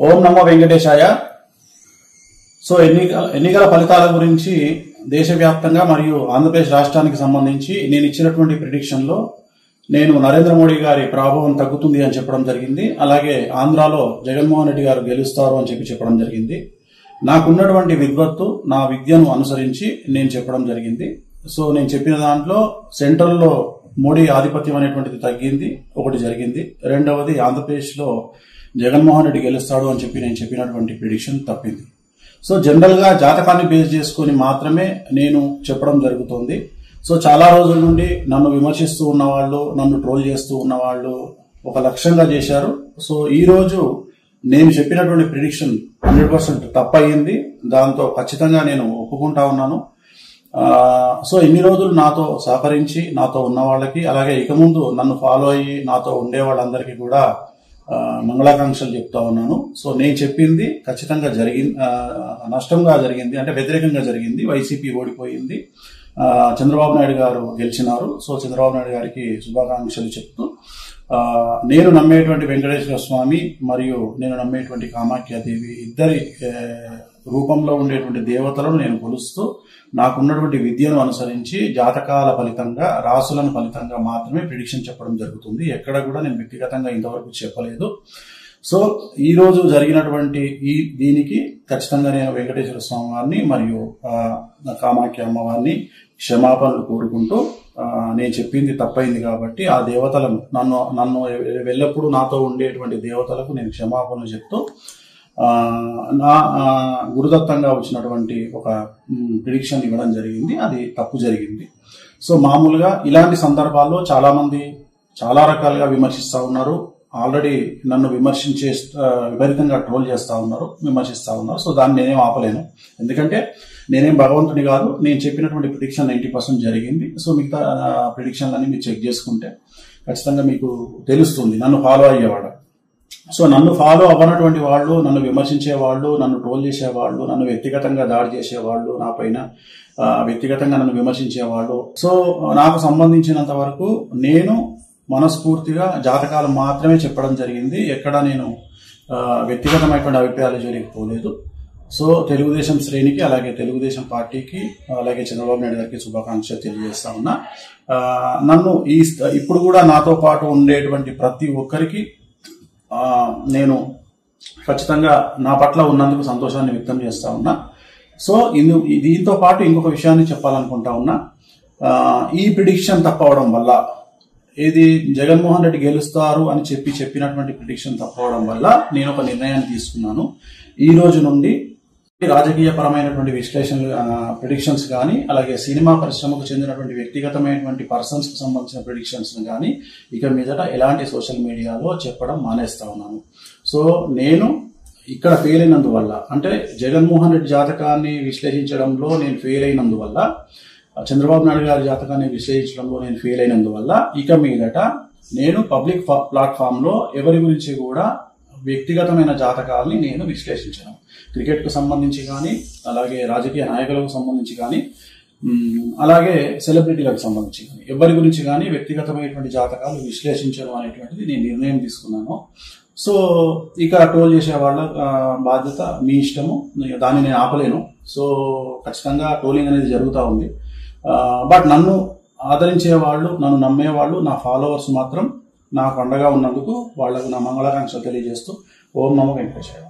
ఓం నమో వెంకటేశాయ. So ఎన్నికల ఫలితాల గురించి దేశవ్యాప్తంగా మరియు ఆంధ్రప్రదేశ్ రాష్ట్రానికి సంబంధించి నేను ఇచ్చినటువంటి ప్రిడిక్షన్ లో నేను నరేంద్ర మోడీ గారి ప్రభావం తగ్గుతుంది అని చెప్పడం జరిగింది. అలాగే ఆంధ్రాలో జగన్మోహన్ రెడ్డి గారు గెలుస్తారు అని చెప్పడం జరిగింది. నాకున్నటువంటి విద్వత్తు, నా విద్యను అనుసరించి నేను చెప్పడం జరిగింది. సో నేను చెప్పిన దాంట్లో సెంట్రల్లో మోడీ ఆధిపత్యం అనేటువంటిది తగ్గింది, ఒకటి జరిగింది. రెండవది ఆంధ్రప్రదేశ్ లో జగన్మోహన్ రెడ్డి గెలుస్తాడు అని నేను చెప్పినటువంటి ప్రిడిక్షన్ తప్పింది. సో జనరల్ గా జాతకాన్ని బేస్ చేసుకుని మాత్రమే నేను చెప్పడం జరుగుతోంది. సో చాలా రోజుల నుండి నన్ను విమర్శిస్తూ ఉన్నవాళ్ళు, నన్ను ట్రోల్ చేస్తూ ఉన్నవాళ్ళు ఒక లక్ష్యంగా చేశారు. సో ఈ రోజు నేను చెప్పినటువంటి ప్రిడిక్షన్ 100% తప్పయింది. దాంతో ఖచ్చితంగా నేను ఒప్పుకుంటా ఉన్నాను. సో ఇన్ని రోజులు నాతో సహకరించి నాతో ఉన్న వాళ్ళకి, అలాగే ఇక ముందు నన్ను ఫాలో అయ్యి నాతో ఉండే వాళ్ళందరికీ కూడా మంగళాకాంక్షలు చెప్తా ఉన్నాను. సో నేను చెప్పింది ఖచ్చితంగా నష్టంగా జరిగింది, అంటే వ్యతిరేకంగా జరిగింది. వైసీపీ ఓడిపోయింది, చంద్రబాబు నాయుడు గారు గెలిచినారు. సో చంద్రబాబు నాయుడు గారికి శుభాకాంక్షలు చెప్తూ నేను నమ్మేటువంటి వెంకటేశ్వర స్వామి మరియు నేను నమ్మేటువంటి కామాఖ్యాదేవి ఇద్దరి రూపంలో ఉండేటువంటి దేవతలను నేను కొలుస్తూ నాకున్నటువంటి విద్యను అనుసరించి జాతకాల ఫలితంగా, రాసులను ఫలితంగా మాత్రమే ప్రిడిక్షన్ చెప్పడం జరుగుతుంది. ఎక్కడ కూడా నేను వ్యక్తిగతంగా ఇంతవరకు చెప్పలేదు. సో ఈ రోజు జరిగినటువంటి దీనికి ఖచ్చితంగా నేను వెంకటేశ్వర స్వామి వారిని మరియు కామాఖ్య అమ్మవారిని క్షమాపణలు కోరుకుంటూ, నేను చెప్పింది తప్పైంది కాబట్టి ఆ దేవతలను నన్ను ఎల్లప్పుడూ నాతో ఉండేటువంటి దేవతలకు నేను క్షమాపణలు చెప్తూ నా గురుదత్తంగా వచ్చినటువంటి ఒక ప్రిడిక్షన్ ఇవ్వడం జరిగింది. అది తప్పు జరిగింది. సో మామూలుగా ఇలాంటి సందర్భాల్లో చాలా మంది చాలా రకాలుగా విమర్శిస్తా ఉన్నారు. ఆల్రెడీ నన్ను విపరీతంగా ట్రోల్ చేస్తా ఉన్నారు, విమర్శిస్తా ఉన్నారు. సో దాన్ని నేనేం ఆపలేను, ఎందుకంటే నేనేం భగవంతుని కాదు. నేను చెప్పినటువంటి ప్రిడిక్షన్ 90% జరిగింది. సో మిగతా ప్రిడిక్షన్లన్నీ మీరు చెక్ చేసుకుంటే ఖచ్చితంగా మీకు తెలుస్తుంది నన్ను ఫాలో అయ్యేవాడు. సో నన్ను ఫాలో అవ్వనటువంటి వాళ్ళు, నన్ను విమర్శించే వాళ్ళు, నన్ను ట్రోల్ చేసేవాళ్ళు, నన్ను వ్యక్తిగతంగా దాడి చేసేవాళ్ళు, నా పైన వ్యక్తిగతంగా నన్ను విమర్శించేవాళ్ళు, సో నాకు సంబంధించినంత వరకు నేను మనస్ఫూర్తిగా జాతకాలు మాత్రమే చెప్పడం జరిగింది. ఎక్కడ నేను వ్యక్తిగతమైనటువంటి అభిప్రాయాలు జరిగిపోలేదు. సో తెలుగుదేశం శ్రేణికి, అలాగే తెలుగుదేశం పార్టీకి, అలాగే చంద్రబాబు నాయుడు గారికి శుభాకాంక్షలు తెలియజేస్తా ఉన్నా. నన్ను ఇప్పుడు కూడా నాతో పాటు ఉండేటువంటి ప్రతి ఒక్కరికి నేను ఖచ్చితంగా నా పట్ల ఉన్నందుకు సంతోషాన్ని వ్యక్తం చేస్తా ఉన్నా. సో దీంతో పాటు ఇంకొక విషయాన్ని చెప్పాలనుకుంటా ఉన్నా. ఈ ప్రిడిక్షన్ తప్పవడం వల్ల, ఇది జగన్మోహన్ రెడ్డి గెలుస్తారు అని చెప్పినటువంటి ప్రిడిక్షన్ తప్పవడం వల్ల నేను ఒక నిర్ణయాన్ని తీసుకున్నాను. ఈ రోజు నుండి రాజకీయ పరమైనటువంటి విశ్లేషణలు, ప్రిడిక్షన్స్ కానీ, అలాగే సినిమా పరిశ్రమకు చెందినటువంటి వ్యక్తిగతమైనటువంటి పర్సన్స్ కు సంబంధించిన ప్రిడిక్షన్స్ కానీ ఇక మీదట ఎలాంటి సోషల్ మీడియాలో చెప్పడం మానేస్తా ఉన్నాను. సో నేను ఇక్కడ ఫెయిల్ అయినందువల్ల, అంటే జగన్మోహన్ రెడ్డి జాతకాన్ని విశ్లేషించడంలో నేను ఫెయిల్ అయినందువల్ల, చంద్రబాబు నాయుడు గారి జాతకాన్ని విశ్లేషించడంలో నేను ఫెయిల్ అయినందువల్ల ఇక మీదట నేను పబ్లిక్ ప్లాట్ఫామ్ లో ఎవరి గురించి కూడా వ్యక్తిగతమైన జాతకాలని నేను విశ్లేషించను. క్రికెట్ కు సంబంధించి కానీ, అలాగే రాజకీయ నాయకులకు సంబంధించి కానీ, అలాగే సెలబ్రిటీలకు సంబంధించి కానీ, ఎవరి గురించి కానీ వ్యక్తిగతమైనటువంటి జాతకాలు విశ్లేషించడం అనేటువంటిది నేను నిర్ణయం తీసుకున్నాను. సో ఇక ట్రోల్ చేసే వాళ్ళ బాధ్యత మీ ఇష్టము, దాన్ని నేను ఆపలేను. సో ఖచ్చితంగా ట్రోలింగ్ అనేది జరుగుతూ ఉంది. బట్ నన్ను ఆదరించే వాళ్ళు, నన్ను నమ్మేవాళ్ళు, నా ఫాలోవర్స్ మాత్రం నాకు అండగా ఉన్నందుకు వాళ్లకు నా మంగళాకాంక్షలు తెలియజేస్తూ ఓం నమో వెంకటేశాయ.